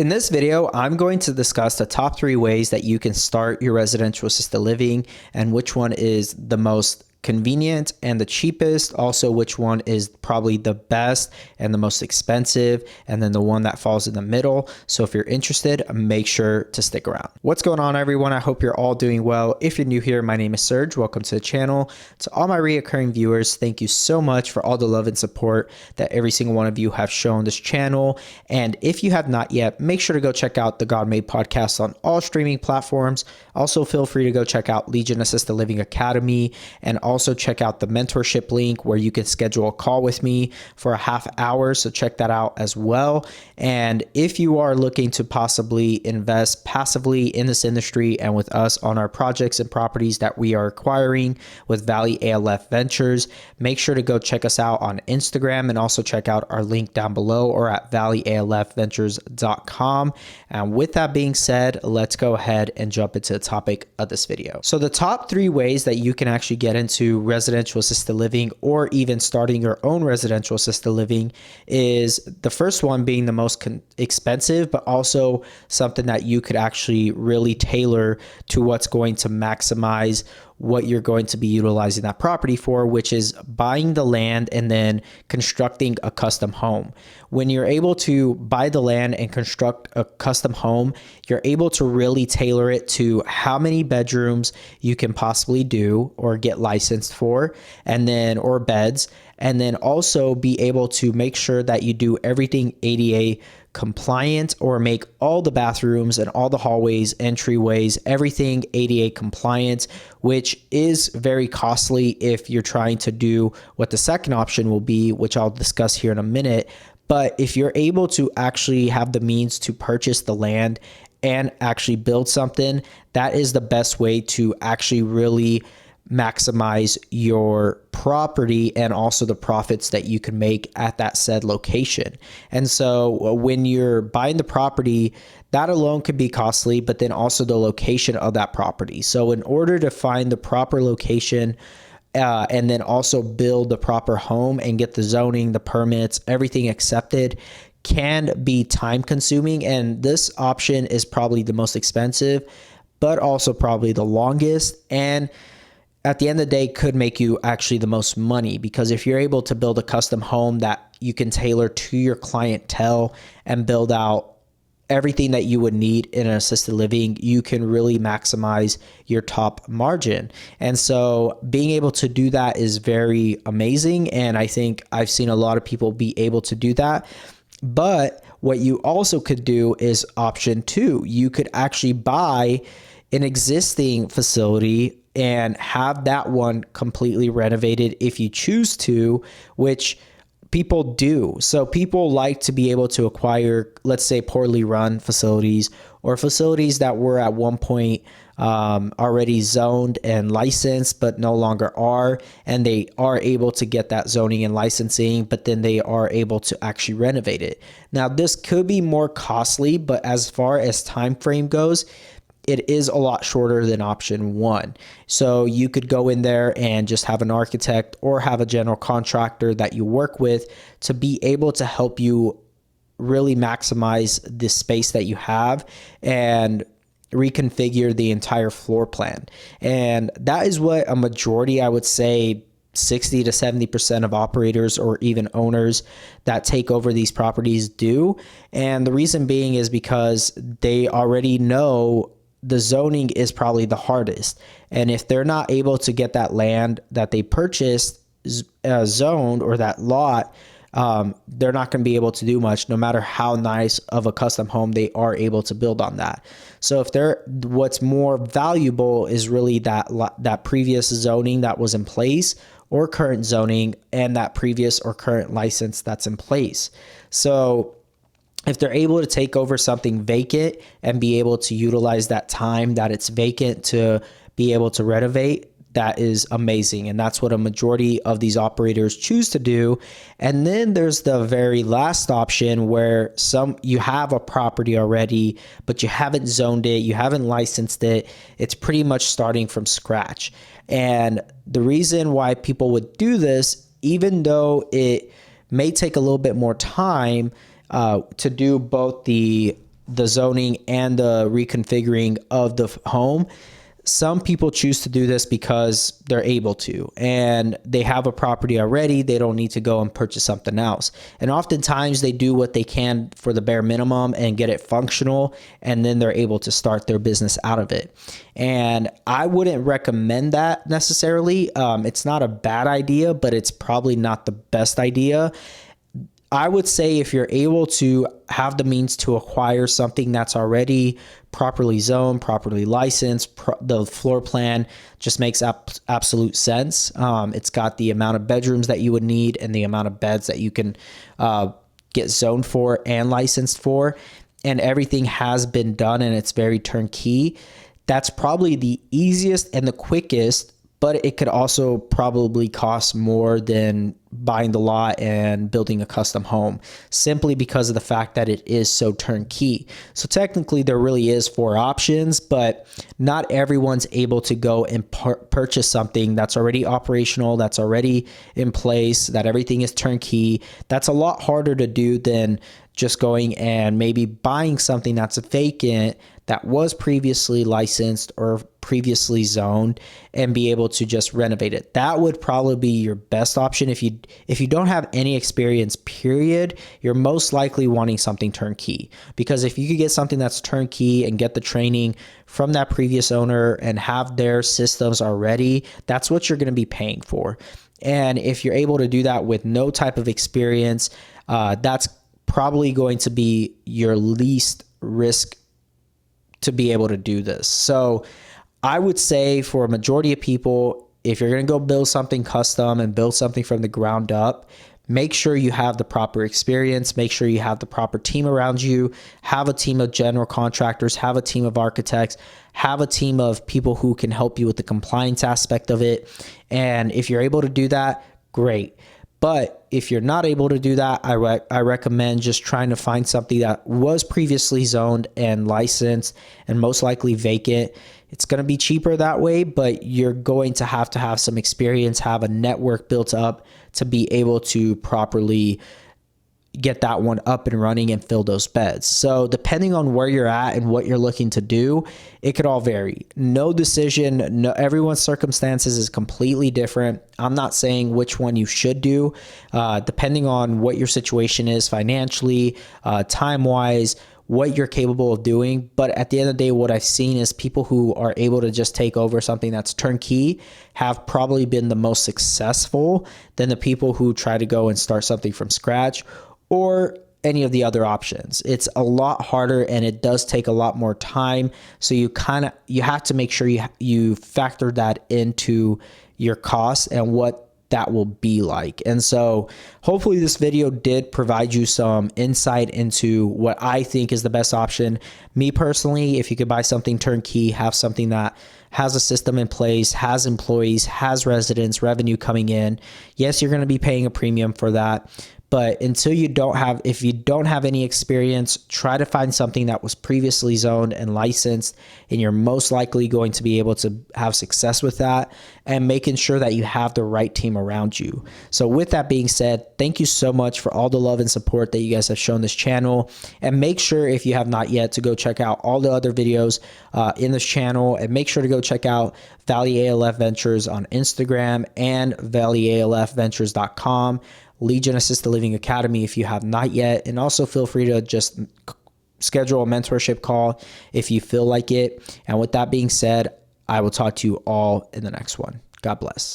In this video, I'm going to discuss the top 3 ways that you can start your residential assisted living and which one is the most convenient and the cheapest, also which one is probably the best and the most expensive, and then the one that falls in the middle. So if you're interested, make sure to stick around. What's going on, everyone? I hope you're all doing well. If you're new here, my name is Serg. Welcome to the channel. To all my reoccurring viewers, thank you so much for all the love and support that every single one of you have shown this channel. And if you have not yet, make sure to go check out the God Made podcast on all streaming platforms. Also, feel free to go check out Legion Assisted Living Academy, and also check out the mentorship link where you can schedule a call with me for a half hour. So check that out as well. And if you are looking to possibly invest passively in this industry and with us on our projects and properties that we are acquiring with Valley ALF Ventures, make sure to go check us out on Instagram and also check out our link down below or at valleyalfventures.com. And with that being said, let's go ahead and jump into the topic of this video. So the top 3 ways that you can actually get into residential assisted living or even starting your own residential assisted living is the first one being the most expensive, but also something that you could actually really tailor to what's going to maximize what you're going to be utilizing that property for, which is buying the land and then constructing a custom home. When you're able to buy the land and construct a custom home, you're able to really tailor it to how many bedrooms you can possibly do or get licensed for, and then, or beds, and then also be able to make sure that you do everything ADA compliant, or make all the bathrooms and all the hallways, entryways, everything ADA compliant, which is very costly if you're trying to do what the second option will be, which I'll discuss here in a minute. But if you're able to actually have the means to purchase the land and actually build something, that is the best way to actually really maximize your property and also the profits that you can make at that said location. And so when you're buying the property, that alone could be costly, but then also the location of that property. So in order to find the proper location, and then also build the proper home and get the zoning, the permits, everything accepted, can be time consuming. And this option is probably the most expensive, but also probably the longest. And at the end of the day, could make you actually the most money, because if you're able to build a custom home that you can tailor to your clientele and build out everything that you would need in an assisted living, you can really maximize your top margin. And so being able to do that is very amazing. And I think I've seen a lot of people be able to do that. But what you also could do is option 2. You could actually buy an existing facility and have that one completely renovated if you choose to, which people do. So people like to be able to acquire, let's say, poorly run facilities or facilities that were at one point already zoned and licensed, but no longer are, and they are able to get that zoning and licensing, but then they are able to actually renovate it. Now, this could be more costly, but as far as time frame goes, it is a lot shorter than option 1. So you could go in there and just have an architect or have a general contractor that you work with to be able to help you really maximize the space that you have and reconfigure the entire floor plan. And that is what a majority, I would say, 60 to 70% of operators or even owners that take over these properties do. And the reason being is because they already know the zoning is probably the hardest. And if they're not able to get that land that they purchased zoned, or that lot, they're not going to be able to do much, no matter how nice of a custom home they are able to build on that. So if what's more valuable is really that previous zoning that was in place, or current zoning, and that previous or current license that's in place. So if they're able to take over something vacant and be able to utilize that time that it's vacant to be able to renovate, that is amazing. And that's what a majority of these operators choose to do. And then there's the very last option where you have a property already, but you haven't zoned it, you haven't licensed it. It's pretty much starting from scratch. And the reason why people would do this, even though it may take a little bit more time, to do both the the zoning and the reconfiguring of the home. Some people choose to do this because they're able to, and they have a property already. They don't need to go and purchase something else. And oftentimes they do what they can for the bare minimum and get it functional, and then they're able to start their business out of it. And I wouldn't recommend that necessarily. It's not a bad idea, but it's probably not the best idea. I would say if you're able to have the means to acquire something that's already properly zoned, properly licensed, the floor plan just makes absolute sense. It's got the amount of bedrooms that you would need and the amount of beds that you can get zoned for and licensed for, and everything has been done and it's very turnkey. That's probably the easiest and the quickest, but it could also probably cost more than buying the lot and building a custom home, simply because of the fact that it is so turnkey. So technically there really is 4 options, but not everyone's able to go and purchase something that's already operational, that's already in place, that everything is turnkey. That's a lot harder to do than just going and maybe buying something that's vacant, that was previously licensed or previously zoned, and be able to just renovate it. That would probably be your best option. If you don't have any experience, period, you're most likely wanting something turnkey, because if you could get something that's turnkey and get the training from that previous owner and have their systems already, that's what you're going to be paying for. And if you're able to do that with no type of experience, that's probably going to be your least risk to be able to do this. So I would say for a majority of people, if you're going to go build something custom and build something from the ground up, make sure you have the proper experience, make sure you have the proper team around you, have a team of general contractors, have a team of architects, have a team of people who can help you with the compliance aspect of it. And if you're able to do that, great. But if you're not able to do that, I recommend just trying to find something that was previously zoned and licensed and most likely vacant. It's going to be cheaper that way, but you're going to have some experience, have a network built up to be able to properly get that one up and running and fill those beds. So depending on where you're at and what you're looking to do, it could all vary. No decision, everyone's circumstances is completely different. I'm not saying which one you should do, depending on what your situation is financially, time-wise, what you're capable of doing. But at the end of the day, what I've seen is people who are able to just take over something that's turnkey have probably been the most successful than the people who try to go and start something from scratch or any of the other options. It's a lot harder and it does take a lot more time. So you have to make sure you factor that into your costs and what that will be like. And so hopefully this video did provide you some insight into what I think is the best option. Me personally, if you could buy something turnkey, have something that has a system in place, has employees, has residents, revenue coming in, yes, you're going to be paying a premium for that. But if you don't have any experience, try to find something that was previously zoned and licensed, and you're most likely going to be able to have success with that, and making sure that you have the right team around you. So with that being said, thank you so much for all the love and support that you guys have shown this channel. And make sure, if you have not yet, to go check out all the other videos in this channel, and make sure to go check out Valley ALF Ventures on Instagram and valleyalfventures.com. Legion Assisted Living Academy if you have not yet. And also feel free to just schedule a mentorship call if you feel like it. And with that being said, I will talk to you all in the next one. God bless.